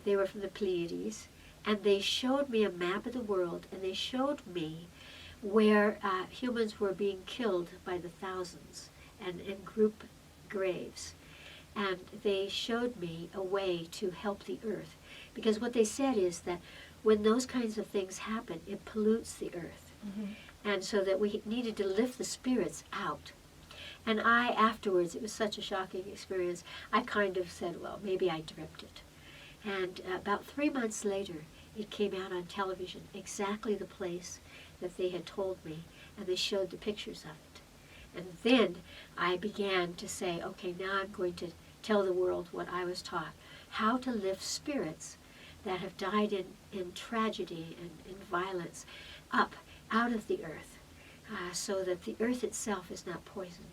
They were from the Pleiades, and they showed me a map of the world, and they showed me where humans were being killed by the thousands and in group graves. And they showed me a way to help the earth. Because what they said is that when those kinds of things happen, it pollutes the earth. And so that we needed to lift the spirits out. And I, afterwards, it was such a shocking experience, I kind of said, well, maybe I dreamt it. And about 3 months later, it came out on television, exactly the place that they had told me, and they showed the pictures of it. And then I began to say, okay, now I'm going to tell the world what I was taught, how to lift spirits that have died in tragedy and in violence up out of the earth, so that the earth itself is not poisoned.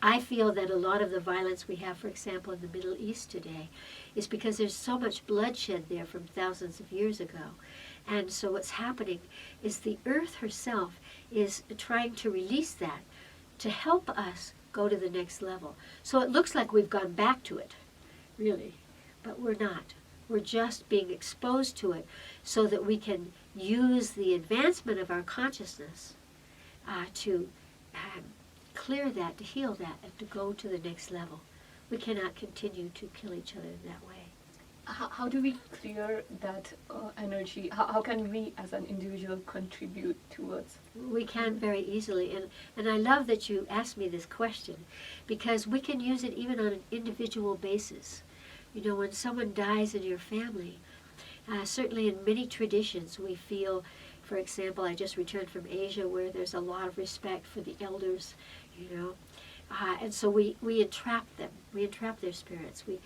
I feel that a lot of the violence we have, for example, in the Middle East today, is because there's so much bloodshed there from thousands of years ago. And so what's happening is the earth herself is trying to release that to help us go to the next level. So it looks like we've gone back to it, really, but we're not. We're just being exposed to it so that we can use the advancement of our consciousness to clear that, to heal that, and to go to the next level. We cannot continue to kill each other in that way. How do we clear that energy? How can we as an individual contribute towards? We can very easily, and I love that you asked me this question, because we can use it even on an individual basis. You know, when someone dies in your family, certainly in many traditions we feel, for example, I just returned from Asia where there's a lot of respect for the elders, you know, and so we entrap them, we entrap their spirits, we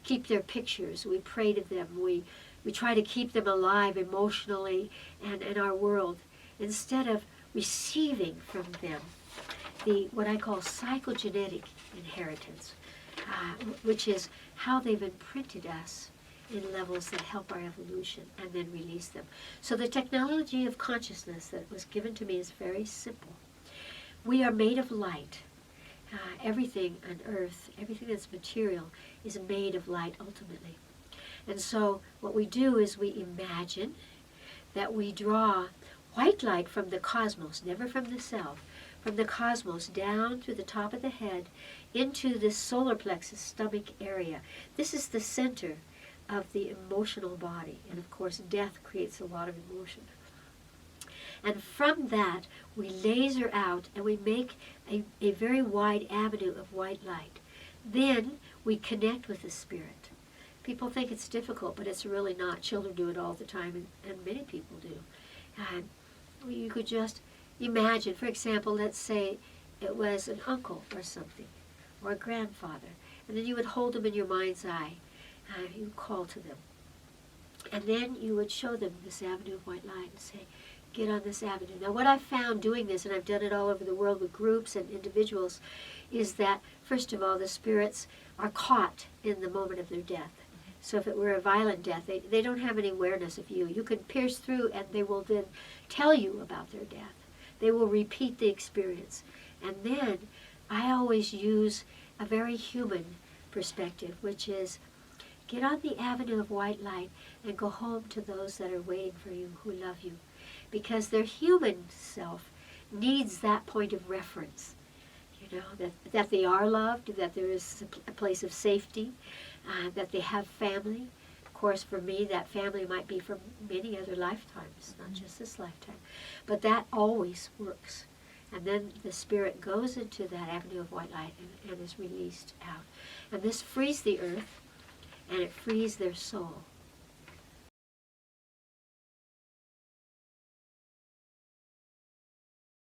keep their pictures, we pray to them, we try to keep them alive emotionally and in our world, instead of receiving from them the what I call psychogenetic inheritance, which is how they've imprinted us in levels that help our evolution, and then release them. So the technology of consciousness that was given to me is very simple. We are made of light. Everything on earth, everything that's material, is made of light ultimately. And so what we do is we imagine that we draw white light from the cosmos, never from the self, from the cosmos down through the top of the head into this solar plexus stomach area. This is the center of the emotional body. And of course, death creates a lot of emotion. And from that, we laser out and we make a very wide avenue of white light. Then we connect with the spirit. People think it's difficult, but it's really not. Children do it all the time, and many people do. And you could just imagine, for example, let's say it was an uncle or something, or a grandfather, and then you would hold them in your mind's eye, and you would call to them. And then you would show them this avenue of white light and say, get on this avenue. Now what I've found doing this, and I've done it all over the world with groups and individuals, is that, first of all, the spirits are caught in the moment of their death. So if it were a violent death, they don't have any awareness of you. You can pierce through and they will then tell you about their death. They will repeat the experience. And then I always use a very human perspective, which is get on the avenue of white light and go home to those that are waiting for you, who love you. Because their human self needs that point of reference, you know, that they are loved, that there is a place of safety, that they have family. Of course, for me, that family might be from many other lifetimes, not just this lifetime. But that always works. And then the spirit goes into that avenue of white light and is released out. And this frees the earth, and it frees their soul.